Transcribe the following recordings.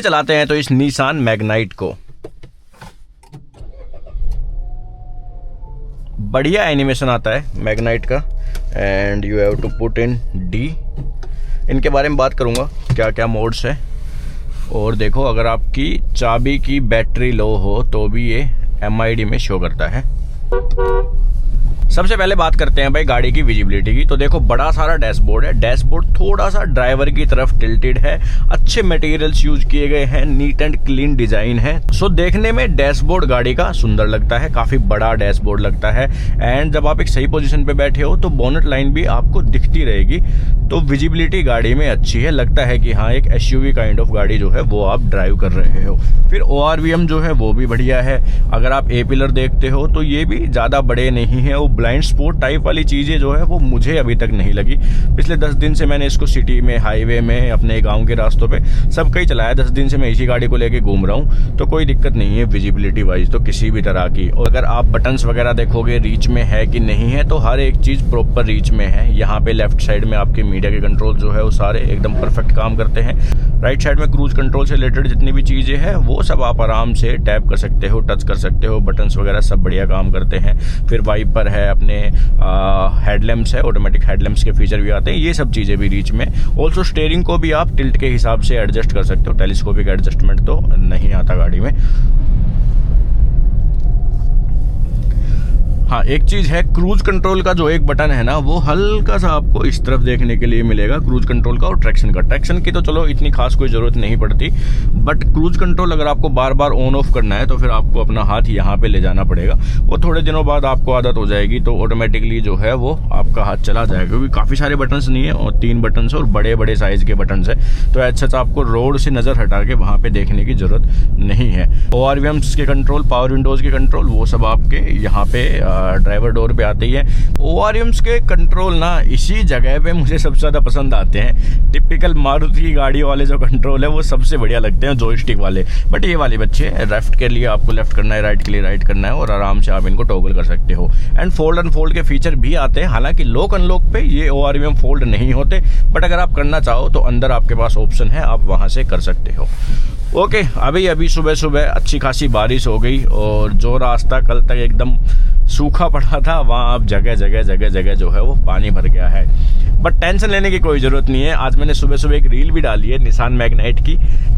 चलाते हैं तो इस निसान मैग्नाइट को। बढ़िया एनिमेशन आता है मैग्नाइट का and you have to put in D. इनके बारे में बात करूंगा क्या क्या मोड्स है। और देखो अगर आपकी चाबी की बैटरी लो हो तो भी ये MID में शो करता है। सबसे पहले बात करते हैं भाई गाड़ी की विजिबिलिटी की। तो देखो बड़ा सारा डैशबोर्ड है। डैशबोर्ड थोड़ा सा ड्राइवर की तरफ टिल्टेड है। अच्छे मटेरियल्स यूज किए गए हैं। नीट एंड क्लीन डिजाइन है। सो देखने में डैशबोर्ड गाड़ी का सुंदर लगता है। काफी बड़ा डैशबोर्ड लगता है। एंड जब आप एक सही पोजीशन पे बैठे हो तो बोनट लाइन भी आपको दिखती रहेगी। तो विजिबिलिटी गाड़ी में अच्छी है। लगता है कि हाँ एक SUV काइंड ऑफ गाड़ी जो है वो आप ड्राइव कर रहे हो। फिर ORVM जो है वो भी बढ़िया है। अगर आप A पिलर देखते हो तो ये भी ज्यादा बड़े नहीं है। वो ब्लाइंड स्पॉट टाइप वाली चीजें जो है वो मुझे अभी तक नहीं लगी। पिछले 10 दिन से मैंने इसको सिटी में, हाईवे में, अपने गांव के रास्तों पे सब कहीं चलाया। 10 दिन से मैं इसी गाड़ी को लेके घूम रहा हूँ तो कोई दिक्कत नहीं है विजिबिलिटी वाइज तो किसी भी तरह की। और अगर आप बटन्स वगैरह देखोगे रीच में है कि नहीं है तो हर एक चीज प्रॉपर रीच में है। यहाँ पे लेफ्ट साइड में आपके मीडिया के कंट्रोल जो है वो सारे एकदम परफेक्ट काम करते हैं। राइट साइड में क्रूज कंट्रोल से रिलेटेड जितनी भी चीजें हैं वो सब आप आराम से टैप कर सकते हो, टच कर सकते हो। बटन्स वगैरह सब बढ़िया काम करते हैं। फिर वाइपर है, अपने हेडलैम्प्स है, ऑटोमेटिक हेडलैम्प्स के फीचर भी आते हैं। ये सब चीजें भी रीच में। ऑल्सो स्टीयरिंग को भी आप टिल्ट के हिसाब से एडजस्ट कर सकते हो। टेलीस्कोपिक एडजस्टमेंट तो नहीं आता गाड़ी में। हाँ एक चीज है, क्रूज कंट्रोल का जो एक बटन है ना वो हल्का सा आपको इस तरफ देखने के लिए मिलेगा क्रूज कंट्रोल का और ट्रैक्शन का। ट्रैक्शन की तो चलो इतनी खास कोई जरूरत नहीं पड़ती, बट क्रूज कंट्रोल अगर आपको बार बार ऑन ऑफ करना है तो फिर आपको अपना हाथ यहाँ पे ले जाना पड़ेगा। वो थोड़े दिनों बाद आपको आदत हो जाएगी तो ऑटोमेटिकली जो है वो आपका हाथ चला जाएगा, क्योंकि काफी सारे बटन्स नहीं है और 3 बटन्स और बड़े बड़े साइज के बटन्स है। तो अच्छा आपको रोड से नजर हटा के वहां पे देखने की जरूरत नहीं है। ORVMs के कंट्रोल, पावर विंडोज के कंट्रोल वो सब आपके यहाँ पे ड्राइवर डोर पे आते ही है। ORVMs के कंट्रोल ना इसी जगह पे मुझे सबसे ज्यादा पसंद आते हैं। टिपिकल मारुति की गाड़ी वाले जो कंट्रोल है वो सबसे बढ़िया लगते हैं, जॉयस्टिक वाले। बट ये वाले बच्चे लेफ्ट के लिए आपको लेफ्ट करना है, राइट के लिए राइट करना है और आराम से आप इनको टॉगल कर सकते हो। एंड फोल्ड अनफोल्ड के फीचर भी आते हैं। हालांकि लॉक अनलॉक पे ये ORVM फोल्ड नहीं होते, बट अगर आप करना चाहो तो अंदर आपके पास ऑप्शन है, आप वहां से कर सकते हो। ओके अभी सुबह सुबह अच्छी खासी बारिश हो गई और जो रास्ता कल तक एकदम सूखा पड़ा था वहाँ अब जगह जगह जो है वो पानी भर गया है। बट टेंशन लेने की कोई जरूरत नहीं है। आज मैंने सुबह सुबह एक रील भी डाली है निसान मैग्नाइट की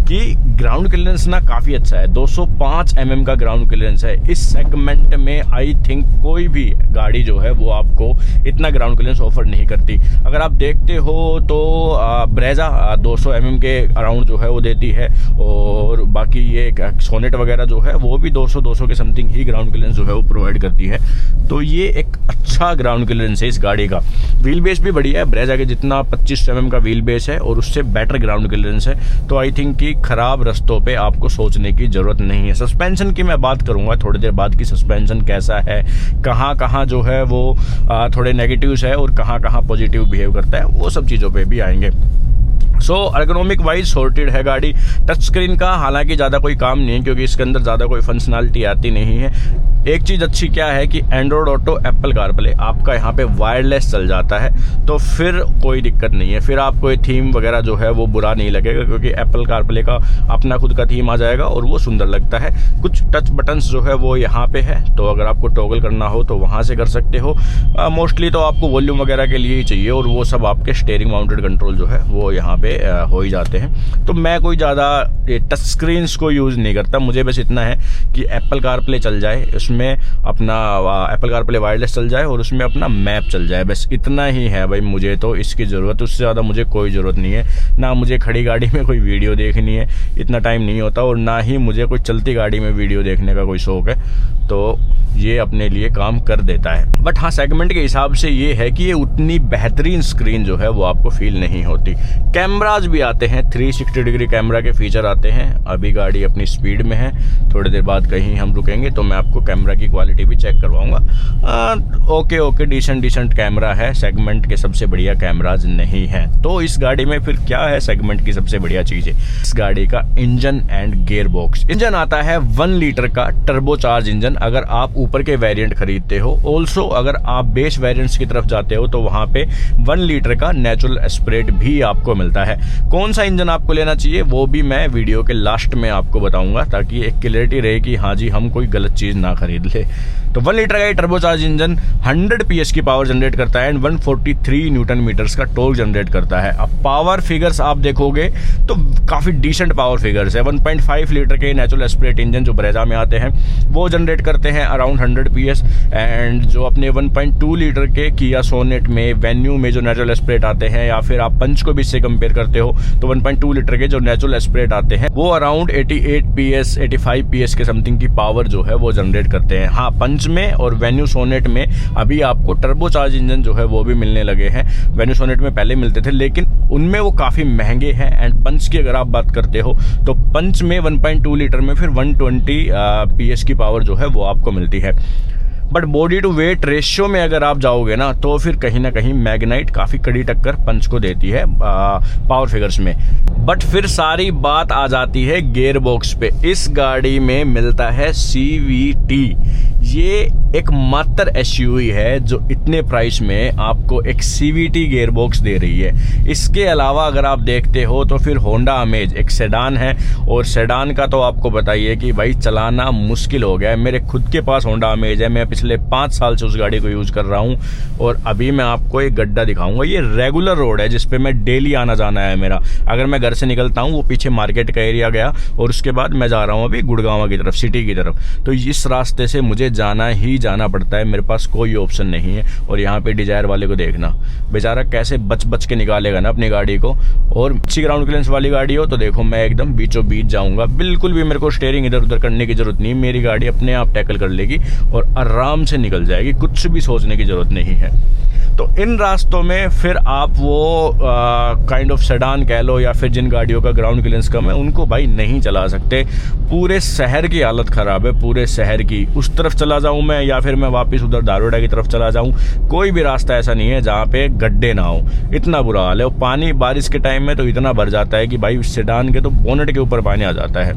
कि ग्राउंड क्लियरेंस ना काफी अच्छा है। 205 mm का ग्राउंड क्लियरेंस है। इस सेगमेंट में आई थिंक कोई भी गाड़ी जो है वो आपको इतना ग्राउंड क्लियरेंस ऑफर नहीं करती। अगर आप देखते हो तो ब्रेजा 200 mm के अराउंड जो है वो देती है और बाकी ये सोनेट वगैरह जो है वो भी 200 के समथिंग ही ग्राउंड क्लियरेंस जो है वो प्रोवाइड करती है। तो ये एक अच्छा ग्राउंड क्लियरेंस है इस गाड़ी का। व्हील बेस भी बढ़िया है, ब्रेजा के जितना 25 mm का व्हील बेस है और उससे बेटर ग्राउंड क्लियरेंस है। तो आई थिंक कि खराब रास्तों पे आपको सोचने की जरूरत नहीं है। सस्पेंशन की मैं बात करूंगा थोड़ी देर बाद कि सस्पेंशन कैसा है, कहाँ जो है वो थोड़े नेगेटिव्स है और कहाँ पॉजिटिव बिहेव करता है, वो सब चीजों पे भी आएंगे। सो अर्गोनॉमिक वाइज सॉर्टेड है गाड़ी। टच स्क्रीन का हालांकि ज़्यादा कोई काम नहीं है क्योंकि इसके अंदर ज़्यादा कोई फंक्शनैलिटी आती नहीं है। एक चीज़ अच्छी क्या है कि एंड्रॉयड ऑटो, एप्पल कारप्ले आपका यहाँ पे वायरलेस चल जाता है तो फिर कोई दिक्कत नहीं है। फिर आपको ये थीम वगैरह जो है वो बुरा नहीं लगेगा क्योंकि एप्पल कारप्ले का अपना खुद का थीम आ जाएगा और वो सुंदर लगता है। कुछ टच बटन्स जो है वो यहाँ पे है तो अगर आपको टॉगल करना हो तो वहाँ से कर सकते हो। मोस्टली तो आपको वॉल्यूम वगैरह के लिए ही चाहिए और वो सब आपके स्टीयरिंग माउंटेड कंट्रोल जो है वो यहाँ पे हो ही जाते हैं। तो मैं कोई ज़्यादा टच स्क्रीन्स को यूज़ नहीं करता। मुझे बस इतना है कि एप्पल कारप्ले चल जाए, उसमें अपना एप्पल कारप्ले वायरलेस चल जाए और उसमें अपना मैप चल जाए, बस इतना ही है भाई मुझे तो इसकी ज़रूरत। उससे ज़्यादा मुझे कोई ज़रूरत नहीं है। ना मुझे खड़ी गाड़ी में कोई वीडियो देखनी है, इतना टाइम नहीं होता, और ना ही मुझे कोई चलती गाड़ी में वीडियो देखने का कोई शौक है। तो ये अपने लिए काम कर देता है। बट हाँ सेगमेंट के हिसाब से ये है कि ये उतनी बेहतरीन स्क्रीन जो है वो आपको फील नहीं होती। कैमराज भी आते हैं, 360 डिग्री कैमरा के फीचर आते हैं। अभी गाड़ी अपनी स्पीड में है, थोड़ी देर बाद कहीं हम रुकेंगे तो मैं आपको कैमरा की क्वालिटी भी चेक करवाऊंगा। ओके डिसेंट कैमरा है। सेगमेंट के सबसे बढ़िया कैमराज नहीं है। तो इस गाड़ी में फिर क्या है सेगमेंट की सबसे बढ़िया चीज है इस गाड़ी का engine and gear box. Engine आता है 1 लीटर का टर्बोचार्ज इंजन। अगर आप ऊपर के वेरिएंट खरीदते हो। ऑल्सो अगर आप बेस वेरिएंट्स की तरफ जाते हो तो वहाँ पे 1 लीटर का नेचुरल एस्पिरेट भी आपको मिलता है। कौन सा इंजन आपको लेना चाहिए वो भी मैं वीडियो के लास्ट में आपको बताऊंगा, ताकि एक क्लियरिटी रहे कि हाँ जी हम कोई गलत चीज़ ना खरीद ले। तो 1 लीटर का ये टर्बोचार्ज इंजन 100 PS की पावर जनरेट करता है एंड 143 न्यूटन मीटर्स का टॉर्क जनरेट करता है। अब पावर फिगर्स आप देखोगे तो काफ़ी डिसेंट पावर फिगर्स है। 1.5 लीटर के नेचुरल एस्पिरेट इंजन जो ब्रेजा में आते हैं वो जनरेट करते हैं अराउंड 100 PS, एंड जो अपने 1.2 लीटर के किया सोनेट में, वेन्यू में जो नेचुरल एस्पिरेट आते हैं, या फिर आप पंच को भी इससे कंपेयर करते हो तो 1.2 लीटर के जो नेचुरल एस्पिरेट आते हैं वो अराउंड 88 PS 85 PS के समथिंग की पावर जो है वो जनरेट करते हैं। हाँ, पंच में और वेन्यू सोनेट में अभी आपको टर्बोचार्ज इंजन जो है वो भी मिलने लगे हैं। वेन्यू सोनेट में पहले मिलते थे लेकिन उनमें वो काफ़ी महंगे हैं। एंड पंच की अगर आप बात करते हो तो पंच में 1.2 लीटर में फिर 120 PS की पावर जो है वो आपको मिलती है। But body to weight ratio में अगर आप जाओगे ना तो फिर कहीं ना कहीं मैग्नाइट काफ़ी कड़ी टक्कर पंच को देती है पावर फिगर्स में। बट फिर सारी बात आ जाती है गियर बॉक्स पे। इस गाड़ी में मिलता है CVT। ये एक मात्र SUV है जो इतने प्राइस में आपको एक CVT गियर बॉक्स दे रही है। इसके अलावा अगर आप देखते हो तो फिर होंडा अमेज एक सेडान है, और सेडान का तो आपको बताइए कि भाई चलाना मुश्किल हो गया है। मेरे खुद के पास होंडा अमेज है, मैं पिछले 5 साल से उस गाड़ी को यूज़ कर रहा हूँ, और अभी मैं आपको एक गड्ढा दिखाऊंगा। ये रेगुलर रोड है जिसपे मैं डेली आना जाना है मेरा। अगर मैं घर से निकलता हूँ, वो पीछे मार्केट का एरिया गया और उसके बाद मैं जा रहा हूँ अभी गुड़गांव की तरफ, सिटी की तरफ, तो इस रास्ते से मुझे जाना ही जाना पड़ता है। मेरे पास कोई ऑप्शन नहीं है। और यहाँ पे डिजायर वाले को देखना, बेचारा कैसे बच बच के निकालेगा ना अपनी गाड़ी को। और अच्छी ग्राउंड क्लियरेंस वाली गाड़ी हो तो देखो मैं एकदम बीचों बीच जाऊंगा, बिल्कुल भी मेरे को स्टीयरिंग इधर उधर करने की जरूरत नहीं। मेरी गाड़ी अपने आप टैकल कर लेगी और आराम से निकल जाएगी, कुछ भी सोचने की जरूरत नहीं है। तो इन रास्तों में फिर आप वो काइंड ऑफ सेडान कह लो या फिर जिन गाड़ियों का ग्राउंड क्लियरेंस कम है उनको भाई नहीं चला सकते। पूरे शहर की हालत ख़राब है, पूरे शहर की। उस तरफ चला जाऊं मैं या फिर मैं वापस उधर दारोडा की तरफ चला जाऊं, कोई भी रास्ता ऐसा नहीं है जहाँ पे गड्ढे ना हो। इतना बुरा हाल है। और पानी बारिश के टाइम में तो इतना भर जाता है कि भाई सेडान के तो बोनेट के ऊपर पानी आ जाता है।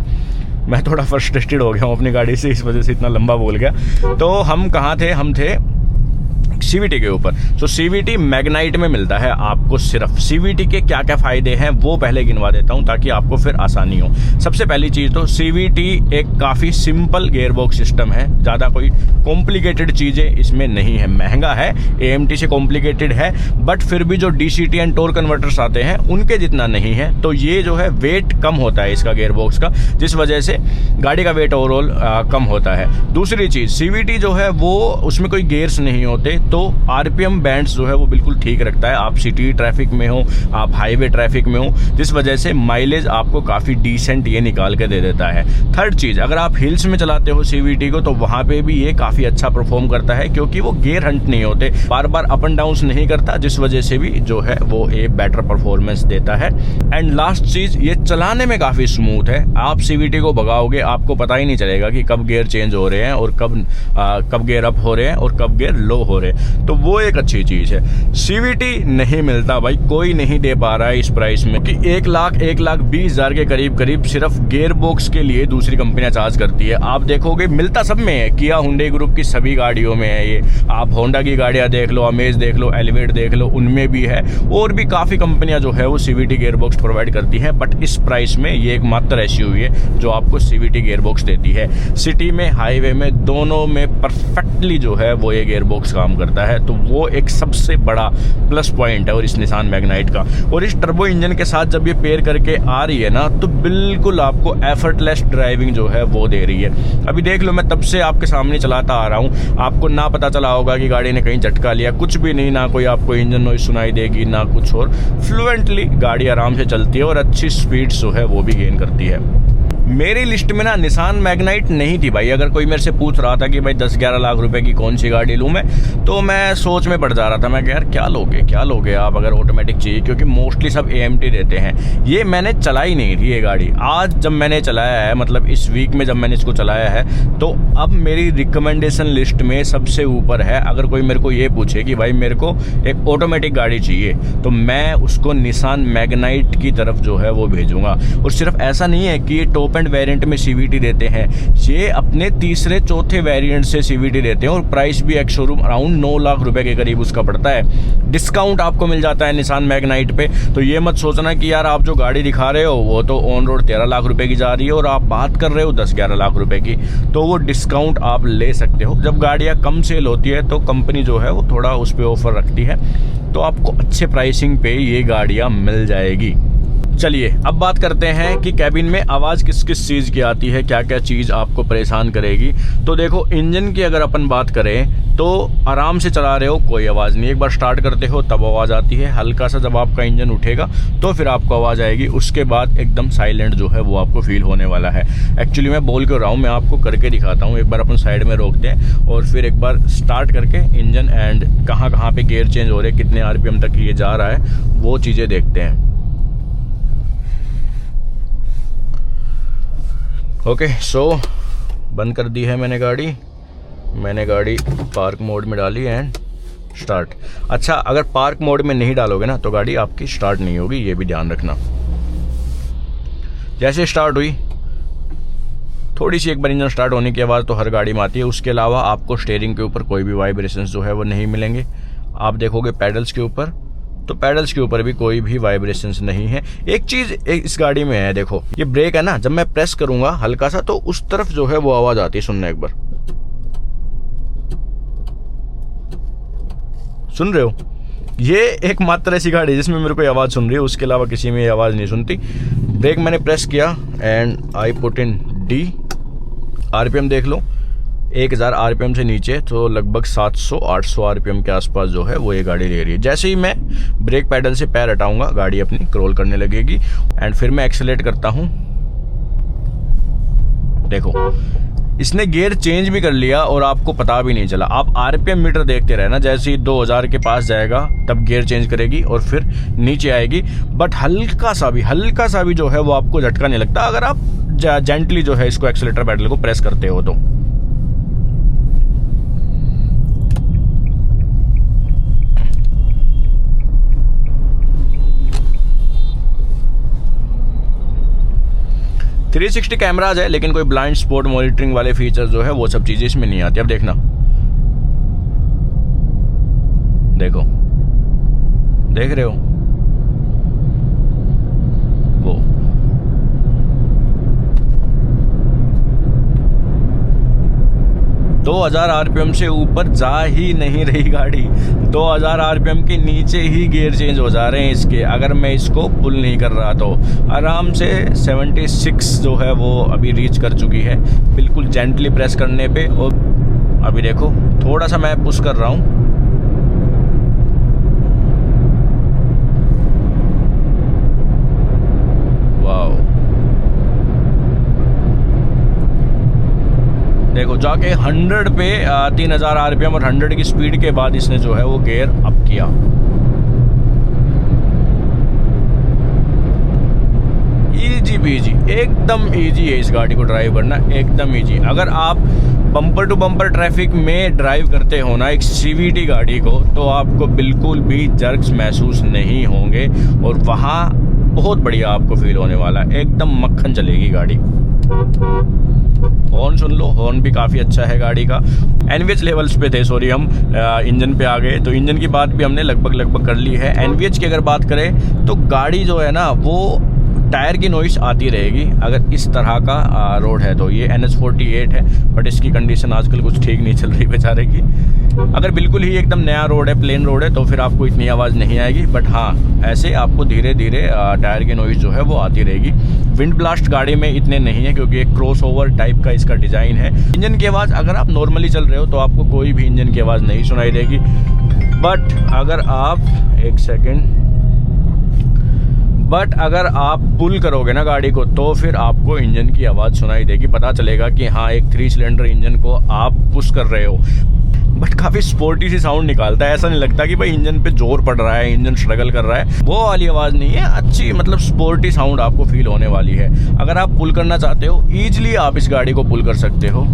मैं थोड़ा फ्रस्ट्रेटेड हो गया हूँ अपनी गाड़ी से, इस वजह से इतना लंबा बोल गया। तो हम कहाँ थे? हम थे CVT के ऊपर। तो CVT मैग्नाइट में मिलता है आपको सिर्फ। CVT के क्या क्या फायदे हैं वो पहले गिनवा देता हूं ताकि आपको फिर आसानी हो। सबसे पहली चीज तो CVT एक काफी सिंपल गियरबॉक्स सिस्टम है, ज्यादा कोई कॉम्प्लिकेटेड चीजें इसमें नहीं है। महंगा है, AMT से कॉम्प्लिकेटेड है, बट फिर भी जो DCT एंड टॉर्क कन्वर्टर्स आते हैं उनके जितना नहीं है। तो ये जो है वेट कम होता है इसका गियरबॉक्स का, जिस वजह से गाड़ी का वेट ओवरऑल कम होता है। दूसरी चीज CVT जो है वो उसमें कोई गियर्स नहीं होते, तो RPM बैंड्स जो है वो बिल्कुल ठीक रखता है। आप सिटी ट्रैफिक में हो, आप हाईवे ट्रैफिक में हो, जिस वजह से माइलेज आपको काफ़ी डिसेंट ये निकाल के दे देता है। थर्ड चीज़, अगर आप हिल्स में चलाते हो CVT को तो वहाँ पे भी ये काफ़ी अच्छा परफॉर्म करता है, क्योंकि वो गियर हंट नहीं होते, बार बार अप एंड डाउन नहीं करता, जिस वजह से भी जो है वो एक बेटर परफॉर्मेंस देता है। एंड लास्ट चीज़, ये चलाने में काफ़ी स्मूथ है। आप CVT को भगाओगे आपको पता ही नहीं चलेगा कि कब गियर चेंज हो रहे हैं और कब गियर अप हो रहे हैं और कब गियर लो हो रहे हैं, तो वो एक अच्छी चीज है। CVT नहीं मिलता भाई, कोई नहीं दे पा रहा है इस प्राइस में कि 1,20,000 के करीब सिर्फ गियर बॉक्स के लिए दूसरी कंपनियां चार्ज करती है। आप देखोगे मिलता सब में है, किया हुंडई ग्रुप की सभी गाड़ियों में है ये। आप होंडा की गाड़ियां देख लो, अमेज देख लो, एलिवेट देख लो, उनमें भी है। और भी काफी कंपनियां जो है वो CVT गियर बॉक्स प्रोवाइड करती है, बट इस प्राइस में ये एक मात्र SUV है जो आपको CVT गियर बॉक्स देती है। सिटी में, हाईवे में, दोनों में परफेक्टली जो है वो ये गियर बॉक्स काम करता है। तो वो एक सबसे बड़ा प्लस पॉइंट है और इस निसान मैग्नाइट का। और इस टर्बो इंजन के साथ जब ये पेयर करके आ रही है ना तो बिल्कुल आपको एफर्टलेस ड्राइविंग जो है वो दे रही है। अभी देख लो, मैं तब से आपके सामने चलाता आ रहा हूँ, आपको ना पता चला होगा कि गाड़ी ने कहीं झटका लिया, कुछ भी नहीं, ना कोई आपको इंजन नॉइज सुनाई देगी ना कुछ और। फ्लुएंटली गाड़ी आराम से चलती है और अच्छी स्पीड जो है वो भी गेन करती है। मेरी लिस्ट में ना निसान मैग्नाइट नहीं थी भाई। अगर कोई मेरे से पूछ रहा था कि भाई 10-11 लाख रुपए की कौन सी गाड़ी लूँ मैं, तो मैं सोच में पड़ जा रहा था। मैं यार क्या लोगे आप अगर ऑटोमेटिक चाहिए, क्योंकि मोस्टली सब AMT देते हैं। ये मैंने चलाई नहीं थी ये गाड़ी। आज जब मैंने चलाया है, मतलब इस वीक में जब मैंने इसको चलाया है, तो अब मेरी रिकमेंडेशन लिस्ट में सबसे ऊपर है। अगर कोई मेरे को ये पूछे कि भाई मेरे को एक ऑटोमेटिक गाड़ी चाहिए, तो मैं उसको निसान मैग्नाइट की तरफ जो है वो भेजूंगा। और सिर्फ ऐसा नहीं है कि ये टॉप टॉप एंड वेरिएंट में CVT देते हैं, ये अपने तीसरे चौथे वेरिएंट से CVT देते हैं और प्राइस भी एक शोरूम अराउंड 9 लाख रुपए के करीब उसका पड़ता है। डिस्काउंट आपको मिल जाता है निसान मैग्नाइट पे। तो ये मत सोचना कि यार आप जो गाड़ी दिखा रहे हो वो तो ऑन रोड 13 लाख रुपए की जा रही है और आप बात कर रहे हो 10-11 लाख रुपए की, तो वो डिस्काउंट आप ले सकते हो। जब गाड़ियाँ कम सेल होती है तो कंपनी जो है वो थोड़ा उस पर ऑफर रखती है, तो आपको अच्छे प्राइसिंग पे ये गाड़ियाँ मिल जाएगी। चलिए अब बात करते हैं कि कैबिन में आवाज़ किस किस चीज़ की आती है, क्या क्या चीज़ आपको परेशान करेगी। तो देखो, इंजन की अगर अपन बात करें तो आराम से चला रहे हो कोई आवाज़ नहीं, एक बार स्टार्ट करते हो तब आवाज़ आती है, हल्का सा जब आपका इंजन उठेगा तो फिर आपको आवाज़ आएगी, उसके बाद एकदम साइलेंट जो है वो आपको फील होने वाला है। एक्चुअली मैं बोल क्यों रहा हूँ, मैं आपको करके दिखाता हूँ। एक बार अपन साइड में रोकते हैं और फिर एक बार स्टार्ट करके इंजन एंड कहाँ कहाँ पे गियर चेंज हो रहे, कितने RPM तक ये जा रहा है, वो चीज़ें देखते हैं। ओके, सो बंद कर दी है मैंने गाड़ी पार्क मोड में डाली एंड स्टार्ट। अच्छा, अगर पार्क मोड में नहीं डालोगे ना तो गाड़ी आपकी स्टार्ट नहीं होगी, ये भी ध्यान रखना। जैसे स्टार्ट हुई, थोड़ी सी एक बार इंजन स्टार्ट होने की आवाज़ तो हर गाड़ी में आती है, उसके अलावा आपको स्टीयरिंग के ऊपर कोई भी वाइब्रेशंस जो है वो नहीं मिलेंगे। आप देखोगे पैडल्स के ऊपर, तो पैडल्स के ऊपर भी कोई भी वाइब्रेशंस नहीं है। एक चीज़ इस गाड़ी में है, देखो ये ब्रेक है ना, जब मैं प्रेस करूंगा हल्का सा तो उस तरफ जो है वो आवाज़ आती है, सुनना एक बार, सुन रहे हो? ये एकमात्र ऐसी गाड़ी है जिसमें मेरे को आवाज़ सुन रही है, उसके अलावा किसी में आवाज़ नहीं सुनती। ब्रेक मैंने प्रेस किया and I put in D, RPM देख लो 1000 RPM से नीचे, तो लगभग 700-800 RPM के आसपास जो है वो ये गाड़ी ले रही है। जैसे ही मैं ब्रेक पैडल से पैर हटाऊंगा गाड़ी अपनी क्रॉल करने लगेगी एंड फिर मैं एक्सेलेरेट करता हूं। देखो, इसने गियर चेंज भी कर लिया और आपको पता भी नहीं चला। आप RPM मीटर देखते रहना, जैसे ही 2000 के पास जाएगा तब गियर चेंज करेगी और फिर नीचे आएगी, बट हल्का सा भी जो है वो आपको झटका नहीं लगता अगर आप जेंटली जो है इसको एक्सेलेरेटर पैडल को प्रेस करते हो तो। थ्री 360 कैमराज है, लेकिन कोई ब्लाइंड स्पॉट मॉनिटरिंग वाले फीचर जो है वो सब चीजें इसमें नहीं आती। अब देखना, देखो, देख रहे हो वो 2000 RPM से ऊपर जा ही नहीं रही गाड़ी। 2000 RPM के नीचे ही गियर चेंज हो जा रहे हैं इसके, अगर मैं इसको पुल नहीं कर रहा तो। आराम से 76 जो है वो अभी रीच कर चुकी है, बिल्कुल जेंटली प्रेस करने पे। और अभी देखो थोड़ा सा मैं पुश कर रहा हूँ, वाओ, देखो जाके 100 पे 3000 RPM और 100 की स्पीड के बाद इसने जो है वो गियर अप किया। इजी बीजी, एकदम इजी है इस गाड़ी को ड्राइव करना, एकदम इजी। अगर आप बम्पर टू बम्पर ट्रैफिक में ड्राइव करते हो ना एक CVT गाड़ी को, तो आपको बिल्कुल भी जर्क्स महसूस नहीं होंगे और वहाँ बहुत बढ़िया आपको फील होने वाला है, एकदम मक्खन चलेगी गाड़ी। हॉर्न सुन लो, हॉर्न भी काफ़ी अच्छा है गाड़ी का। NVH लेवल्स पे थे, सॉरी, हम इंजन पे आ गए, तो इंजन की बात भी हमने लगभग कर ली है। NVH की अगर बात करें तो गाड़ी जो है ना वो टायर की नॉइस आती रहेगी अगर इस तरह का रोड है तो। ये NH48 है, बट इसकी कंडीशन आजकल कुछ ठीक नहीं चल रही बेचारे की। अगर बिल्कुल ही एकदम नया रोड है, प्लेन रोड है, तो फिर आपको इतनी आवाज़ नहीं आएगी, बट हाँ ऐसे आपको धीरे धीरे टायर की नॉइस जो है वो आती रहेगी। विंड ब्लास्ट गाड़ी में इतने नहीं है क्योंकि एक क्रॉसओवर टाइप का इसका डिज़ाइन है। इंजन की आवाज़ अगर आप नॉर्मली चल रहे हो तो आपको कोई भी इंजन की आवाज़ नहीं सुनाई देगी, बट अगर आप पुल करोगे ना गाड़ी को तो फिर आपको इंजन की आवाज़ सुनाई देगी, पता चलेगा कि हाँ एक 3 सिलेंडर इंजन को आप पुश कर रहे हो। बट काफ़ी स्पोर्टी सी साउंड निकालता है, ऐसा नहीं लगता कि भाई इंजन पे जोर पड़ रहा है, इंजन स्ट्रगल कर रहा है, वो वाली आवाज़ नहीं है। अच्छी मतलब स्पोर्टी साउंड आपको फील होने वाली है। अगर आप पुल करना चाहते हो ईजिली आप इस गाड़ी को पुल कर सकते हो।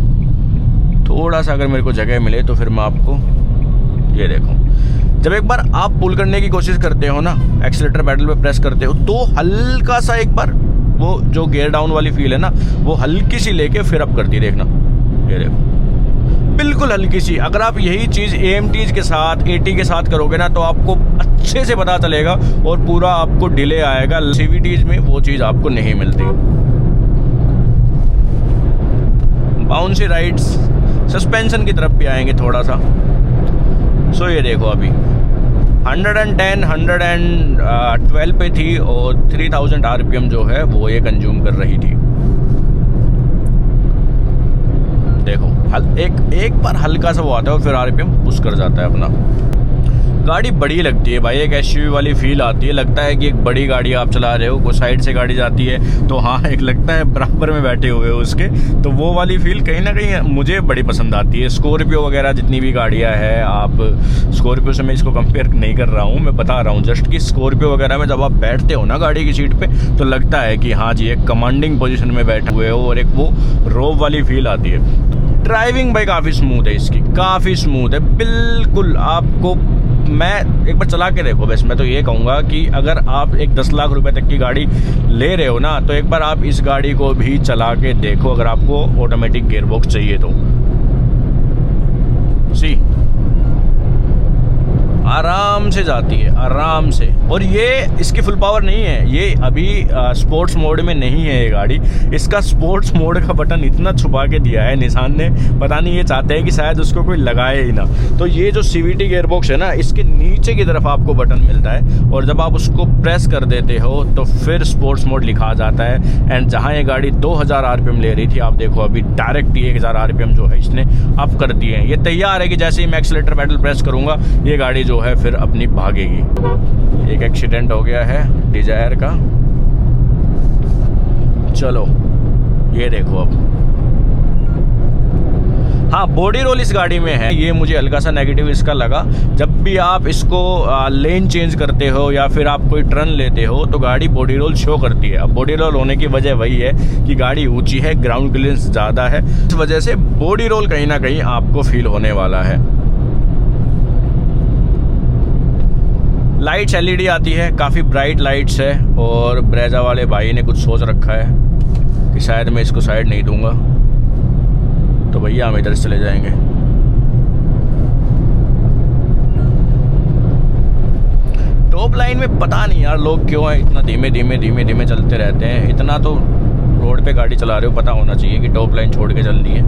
थोड़ा सा अगर मेरे को जगह मिले तो फिर मैं आपको, ये देखो, जब एक बार आप पुल करने की कोशिश करते हो ना, एक्सीलेटर पैडल पे प्रेस करते हो तो हल्का सा एक बार वो जो गियर डाउन वाली फील है ना, वो हल्की सी लेके फिर अप करती है। देखना, ये देखो, बिल्कुल हल्की सी। अगर आप यही चीज़ AMTs के साथ, AT के साथ करोगे ना, तो आपको अच्छे से पता चलेगा और पूरा आपको डिले आएगा। CVTs में वो चीज़ आपको नहीं मिलती। बाउंसी राइड्स, सस्पेंशन की तरफ भी आएंगे थोड़ा सा। सो ये देखो, अभी 110, 112 पे थी और 3000 RPM जो है वो ये कंज्यूम कर रही थी। देखो, एक बार हल्का सा वो आता है और फिर RPM पुश कर जाता है अपना। गाड़ी बड़ी लगती है भाई, एक SUV वाली फील आती है। लगता है कि एक बड़ी गाड़ी आप चला रहे हो, कोई साइड से गाड़ी जाती है तो हाँ, एक लगता है बराबर में बैठे हुए हो उसके। तो वो वाली फील कहीं ना कहीं मुझे बड़ी पसंद आती है। स्कॉर्पियो वगैरह जितनी भी गाड़ियाँ हैं, आप स्कॉर्पियो से मैं इसको कंपेयर नहीं कर रहा हूँ, मैं बता रहा हूँ जस्ट कि स्कॉर्पियो वगैरह में जब आप बैठते हो ना गाड़ी की सीट पर, तो लगता है कि हाँ जी, एक कमांडिंग पोजिशन में बैठे हुए हो और एक वो रोब वाली फील आती है। ड्राइविंग भाई काफ़ी स्मूथ है इसकी, काफ़ी स्मूथ है बिल्कुल। आपको मैं एक बार चला के देखो। बस मैं तो ये कहूँगा कि अगर आप एक 10 लाख रुपए तक की गाड़ी ले रहे हो ना, तो एक बार आप इस गाड़ी को भी चला के देखो, अगर आपको ऑटोमेटिक गियरबॉक्स चाहिए तो। सी आराम से जाती है, आराम से। और ये इसकी फुल पावर नहीं है, ये अभी स्पोर्ट्स मोड में नहीं है ये गाड़ी। इसका स्पोर्ट्स मोड का बटन इतना छुपा के दिया है निसान ने, पता नहीं ये चाहते हैं कि शायद उसको कोई लगाए ही ना। तो ये जो CVT गियरबॉक्स है ना, इसके नीचे की तरफ आपको बटन मिलता है और जब आप उसको प्रेस कर देते हो तो फिर स्पोर्ट्स मोड लिखा जाता है। एंड जहाँ ये गाड़ी 2000 RPM ले रही थी, आप देखो अभी डायरेक्ट 1000 RPM जो है इसने अप कर दिए हैं। ये तैयार है कि जैसे ही मैं एक्सीलेटर पेडल प्रेस करूँगा, ये गाड़ी जो है फिर अपनी भागेगी। एक एक्सीडेंट हो गया है डिजायर का। चलो ये देखो अब। हाँ, बॉडी रोल इस गाड़ी में है, ये मुझे हल्का सा नेगेटिव इसका लगा। जब भी आप इसको लेन चेंज करते हो या फिर आप कोई टर्न लेते हो तो गाड़ी बॉडी रोल शो करती है। अब बॉडी रोल होने की वजह वही है कि गाड़ी ऊंची है, ग्राउंड क्लियरेंस ज़्यादा है, इस वजह से बॉडी रोल कहीं ना कहीं आपको फील होने वाला है। लाइट्स LED आती है, काफ़ी ब्राइट लाइट्स है। और ब्रेजा वाले भाई ने कुछ सोच रखा है कि शायद मैं इसको साइड नहीं दूंगा, तो भैया हम इधर से चले जाएंगे। टॉप लाइन में पता नहीं यार लोग क्यों है इतना धीमे धीमे चलते रहते हैं। इतना तो रोड पे गाड़ी चला रहे हो, पता होना चाहिए कि टॉप लाइन छोड़ के चलनी है,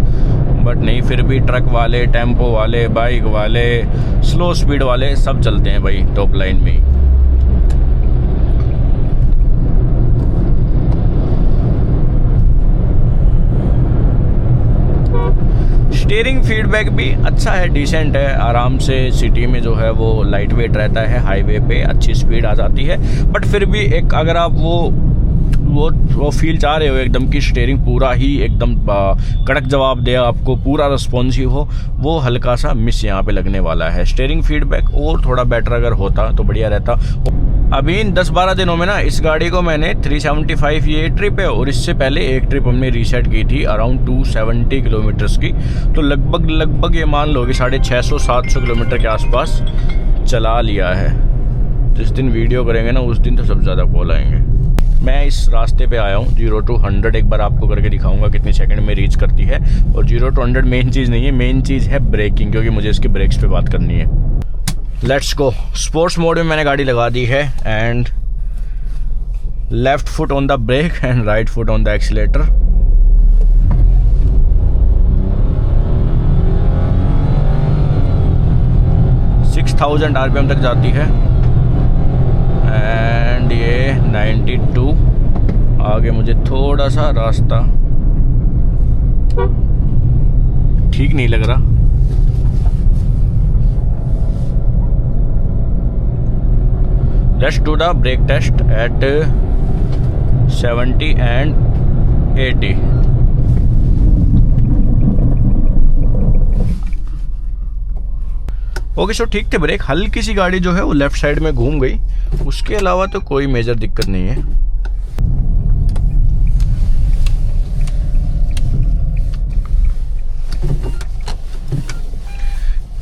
बट नहीं, फिर भी ट्रक वाले, टेम्पो वाले, बाइक वाले, स्लो स्पीड वाले सब चलते हैं भाई टॉप लाइन में ही। स्टीयरिंग फीडबैक भी अच्छा है, डिसेंट है, आराम से सिटी में जो है वो लाइट वेट रहता है, हाईवे पे अच्छी स्पीड आ जाती है। बट फिर भी एक अगर आप वो फील चाह रहे हो एकदम की स्टीयरिंग पूरा ही एकदम कड़क जवाब दे, आपको पूरा रिस्पॉन्सिव हो, वो हल्का सा मिस यहाँ पे लगने वाला है। स्टीयरिंग फीडबैक और थोड़ा बेटर अगर होता तो बढ़िया रहता। अभी इन 10-12 दिनों में ना इस गाड़ी को मैंने 375 ये ट्रिप है और इससे पहले एक ट्रिप हमने रीसेट की थी अराउंड 270 किलोमीटर्स की। तो लगभग ये मान लो कि 650-700 किलोमीटर के आसपास चला लिया है। जिस दिन वीडियो करेंगे ना उस दिन तो सबसे ज़्यादा कॉल आएंगे। मैं इस रास्ते पे आया हूँ 0 to 100, एक बार आपको करके दिखाऊंगा कितने सेकंड में रीच करती है। और 0 to 100 मेन चीज़ नहीं है, मेन चीज़ है ब्रेकिंग, क्योंकि मुझे इसके ब्रेक्स पे बात करनी है। Let's go. स्पोर्ट्स मोड में मैंने गाड़ी लगा दी है and left foot on the brake and right foot on the accelerator. RPM तक जाती है एंड ये 92। आगे मुझे थोड़ा सा रास्ता ठीक नहीं लग रहा। Let's do the brake test at 70 and 80. Okay so ठीक थे ब्रेक। हल्की सी गाड़ी जो है वो लेफ्ट साइड में घूम गई, उसके अलावा तो कोई मेजर दिक्कत नहीं है।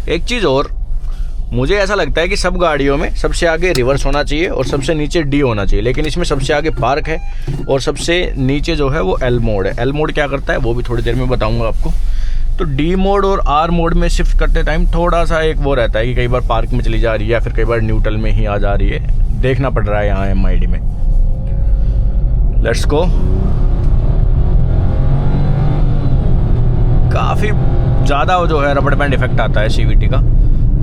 एक चीज़ और, मुझे ऐसा लगता है कि सब गाड़ियों में सबसे आगे रिवर्स होना चाहिए और सबसे नीचे डी होना चाहिए, लेकिन इसमें सबसे आगे पार्क है और सबसे नीचे जो है वो एल मोड है। एल मोड क्या करता है वो भी थोड़ी देर में बताऊंगा आपको। तो डी मोड और आर मोड में शिफ्ट करते टाइम थोड़ा सा एक वो रहता है कि कई बार पार्क में चली जा रही है या फिर कई बार न्यूट्रल में ही आ जा रही है, देखना पड़ रहा है यहाँ MID में। Let's go. काफ़ी ज़्यादा जो है रबड़ बैंड इफेक्ट आता है CVT का,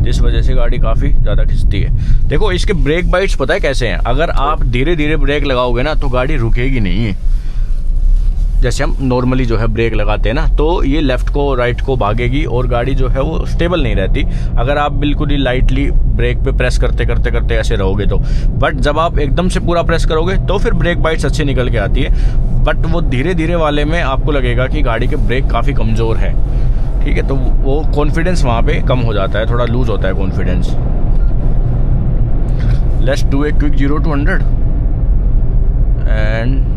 जिस वजह से गाड़ी काफ़ी ज़्यादा खिंचती है। देखो इसके ब्रेक बाइट्स पता है कैसे हैं, अगर आप धीरे धीरे ब्रेक लगाओगे ना तो गाड़ी रुकेगी नहीं है। जैसे हम नॉर्मली जो है ब्रेक लगाते हैं ना, तो ये लेफ्ट को राइट को भागेगी और गाड़ी जो है वो स्टेबल नहीं रहती अगर आप बिल्कुल ही लाइटली ब्रेक पे प्रेस करते करते करते ऐसे रहोगे तो। बट जब आप एकदम से पूरा प्रेस करोगे तो फिर ब्रेक बाइट्स अच्छी निकल के आती है। बट वो धीरे धीरे वाले में आपको लगेगा कि गाड़ी के ब्रेक काफ़ी कमज़ोर है, ठीक है, तो वो कॉन्फिडेंस वहाँ पे कम हो जाता है, थोड़ा लूज होता है confidence. Let's do a quick 0 to 100 and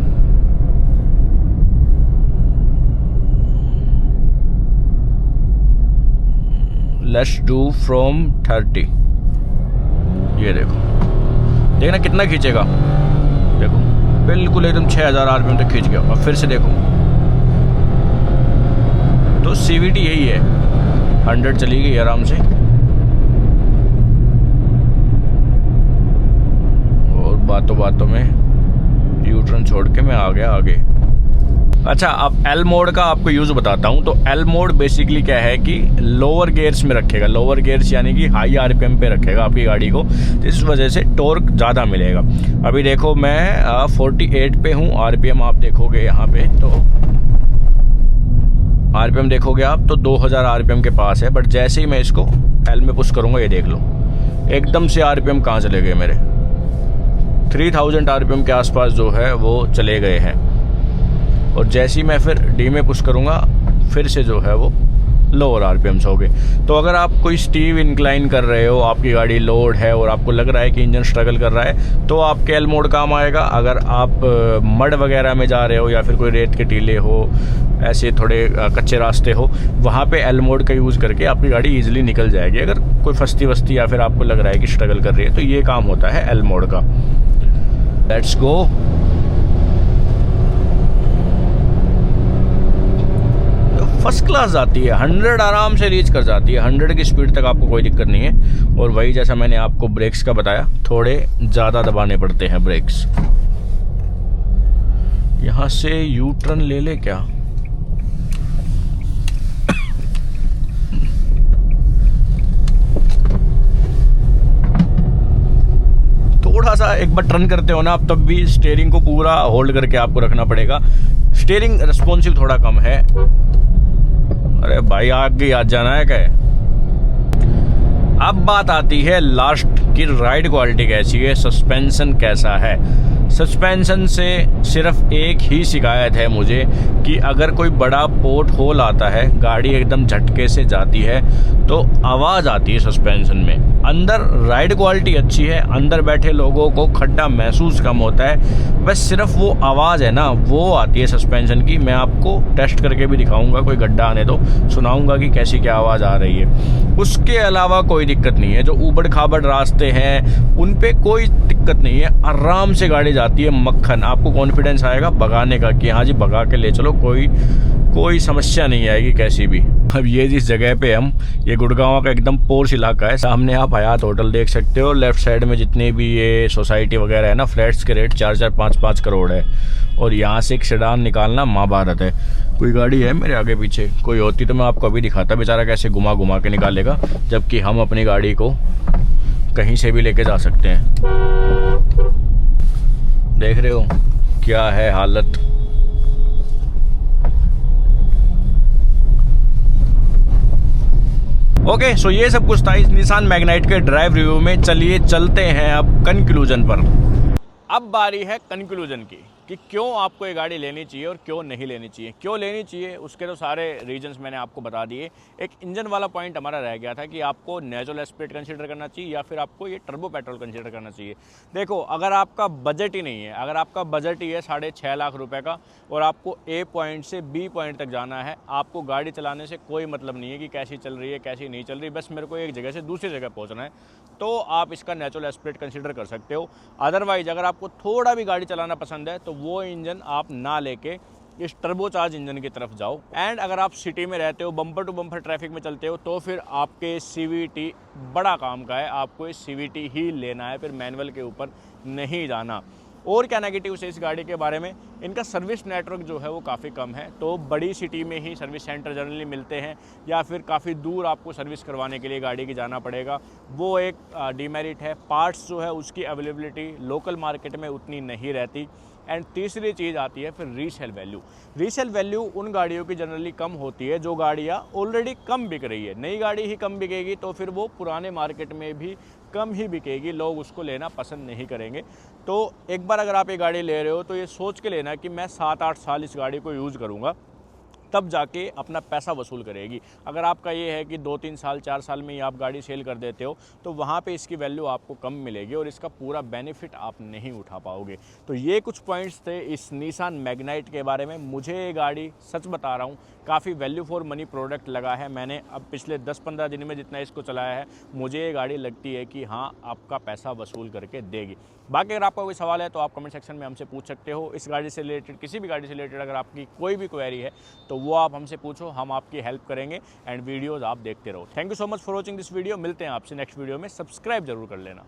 let's do from 30। ये देखो, देखना कितना खींचेगा, देखो बिल्कुल एकदम 6000 RPM तक खींच गया। और फिर से देखो, तो CVT यही है, 100 चली गई आराम से। और बातों बातों में यू टर्न छोड़ के मैं आ गया आगे। अच्छा, अब एल मोड का आपको यूज़ बताता हूँ। तो एल मोड बेसिकली क्या है कि लोअर गियर्स में रखेगा, लोअर गियर्स यानी कि हाई RPM पे रखेगा आपकी गाड़ी को, इस वजह से टॉर्क ज़्यादा मिलेगा। अभी देखो मैं 48 पे हूँ, RPM आप देखोगे यहाँ पे तो RPM देखोगे आप तो 2000 RPM के पास है। बट जैसे ही मैं इसको एल में पुश करूँगा, ये देख लो एकदम से RPM कहाँ चले गए मेरे, 3000 RPM के आसपास जो है वो चले गए हैं। और जैसे ही मैं फिर डी में पुश करूँगा फिर से जो है वो लोअर RPMs हो गए। तो अगर आप कोई स्टीव इंक्लाइन कर रहे हो, आपकी गाड़ी लोड है और आपको लग रहा है कि इंजन स्ट्रगल कर रहा है, तो आपके एल मोड काम आएगा। अगर आप मड वगैरह में जा रहे हो या फिर कोई रेत के टीले हो, ऐसे थोड़े कच्चे रास्ते हो, वहाँ पे एल मोड का यूज़ करके आपकी गाड़ी ईजिली निकल जाएगी। अगर कोई फस्ती वस्ती या फिर आपको लग रहा है कि स्ट्रगल कर रही है, तो ये काम होता है एल मोड का। Let's go. फर्स्ट क्लास जाती है, 100 आराम से रीच कर जाती है, 100 की स्पीड तक आपको कोई दिक्कत नहीं है। और वही जैसा मैंने आपको ब्रेक्स का बताया, थोड़े ज़्यादा दबाने पड़ते हैं ब्रेक्स। यहाँ से यू टर्न ले ले क्या, थोड़ा सा एक बार टर्न करते हो ना आप, तब भी स्टीयरिंग को पूरा होल्ड करके आपको रखना पड़ेगा। स्टीयरिंग रिस्पॉन्सिव थोड़ा कम है। अरे भाई आगे आ जाना है क्या। अब बात आती है लास्ट की, राइड क्वालिटी कैसी है, सस्पेंशन कैसा है। सस्पेंशन से सिर्फ एक ही शिकायत है मुझे कि अगर कोई बड़ा पोर्ट होल आता है, गाड़ी एकदम झटके से जाती है तो आवाज़ आती है सस्पेंशन में। अंदर राइड क्वालिटी अच्छी है, अंदर बैठे लोगों को खड्डा महसूस कम होता है, बस सिर्फ वो आवाज़ है ना वो आती है सस्पेंशन की। मैं आपको टेस्ट करके भी दिखाऊंगा, कोई गड्ढा आने तो सुनाऊंगा कि कैसी क्या आवाज़ आ रही है। उसके अलावा कोई दिक्कत नहीं है। जो ऊबड़ खाबड़ रास्ते हैं उन पे कोई दिक्कत नहीं है, आराम से गाड़ी जाती है मक्खन। आपको कॉन्फिडेंस आएगा भगाने का कि हाँ जी भगा के ले चलो, कोई समस्या नहीं आएगी कैसी भी। अब ये जिस जगह पे हम, ये गुड़गांव का एकदम पोर्श इलाका है। सामने आप हयात होटल देख सकते हो, लेफ्ट साइड में जितने भी ये सोसाइटी वगैरह है ना, फ्लैट्स के रेट 4-4, 5-5 करोड़ है। और यहाँ से एक सेडान निकालना महाभारत है। कोई गाड़ी है मेरे आगे पीछे, कोई होती तो मैं आपको अभी दिखाता बेचारा कैसे घुमा घुमा के निकालेगा, जबकि हम अपनी गाड़ी को कहीं से भी लेके जा सकते हैं। देख रहे हो क्या है हालत। ओके, सो ये सब कुछ था इस निसान मैग्नाइट के ड्राइव रिव्यू में। चलिए चलते हैं अब कंक्लूजन पर। अब बारी है कंक्लूजन की कि क्यों आपको ये गाड़ी लेनी चाहिए और क्यों नहीं लेनी चाहिए। क्यों लेनी चाहिए उसके तो सारे रीजंस मैंने आपको बता दिए। एक इंजन वाला पॉइंट हमारा रह गया था कि आपको नेचुरल एस्पिरेट कंसीडर करना चाहिए या फिर आपको ये टर्बो पेट्रोल कंसीडर करना चाहिए। देखो, अगर आपका बजट ही नहीं है, अगर आपका बजट ही है 6.5 लाख रुपए का और आपको ए पॉइंट से बी पॉइंट तक जाना है, आपको गाड़ी चलाने से कोई मतलब नहीं है कि कैसी चल रही है कैसी नहीं चल रही, बस मेरे को एक जगह से दूसरी जगह पहुंचना है, तो आप इसका नेचुरल एस्पिरेट कंसीडर कर सकते हो। अदरवाइज अगर आपको थोड़ा भी गाड़ी चलाना पसंद है तो वो इंजन आप ना लेके इस टर्बोचार्ज इंजन की तरफ जाओ। एंड अगर आप सिटी में रहते हो, बम्पर टू बम्पर ट्रैफिक में चलते हो, तो फिर आपके CVT बड़ा काम का है, आपको इस CVT ही लेना है, फिर मैनुअल के ऊपर नहीं जाना। और क्या नेगेटिव है इस गाड़ी के बारे में, इनका सर्विस नेटवर्क जो है वो काफ़ी कम है, तो बड़ी सिटी में ही सर्विस सेंटर जनरली मिलते हैं या फिर काफ़ी दूर आपको सर्विस करवाने के लिए गाड़ी की जाना पड़ेगा, वो एक डिमेरिट है। पार्ट्स जो है उसकी अवेलेबिलिटी लोकल मार्केट में उतनी नहीं रहती। एंड तीसरी चीज़ आती है फिर रीसेल वैल्यू। रीसेल वैल्यू उन गाड़ियों की जनरली कम होती है जो गाड़ियाँ ऑलरेडी कम बिक रही है। नई गाड़ी ही कम बिकेगी तो फिर वो पुराने मार्केट में भी कम ही बिकेगी, लोग उसको लेना पसंद नहीं करेंगे। तो एक बार अगर आप ये गाड़ी ले रहे हो तो ये सोच के लेना कि मैं 7-8 साल इस गाड़ी को यूज़ करूँगा, तब जाके अपना पैसा वसूल करेगी। अगर आपका ये है कि 2-3 साल 4 साल में ही आप गाड़ी सेल कर देते हो तो वहाँ पे इसकी वैल्यू आपको कम मिलेगी और इसका पूरा बेनिफिट आप नहीं उठा पाओगे। तो ये कुछ पॉइंट्स थे इस निसान मैग्नाइट के बारे में। मुझे ये गाड़ी सच बता रहा हूँ काफ़ी वैल्यू फॉर मनी प्रोडक्ट लगा है। मैंने अब पिछले 10-15 दिन में जितना इसको चलाया है, मुझे ये गाड़ी लगती है कि हाँ आपका पैसा वसूल करके देगी। बाकी अगर आपका कोई सवाल है तो आप कमेंट सेक्शन में हमसे पूछ सकते हो। इस गाड़ी से रिलेटेड, किसी भी गाड़ी से रिलेटेड अगर आपकी कोई भी क्वेरी है तो वो आप हमसे पूछो, हम आपकी हेल्प करेंगे। एंड वीडियोज़ आप देखते रहो। Thank you so much for watching this video. मिलते हैं आपसे नेक्स्ट वीडियो में। सब्सक्राइब जरूर कर लेना।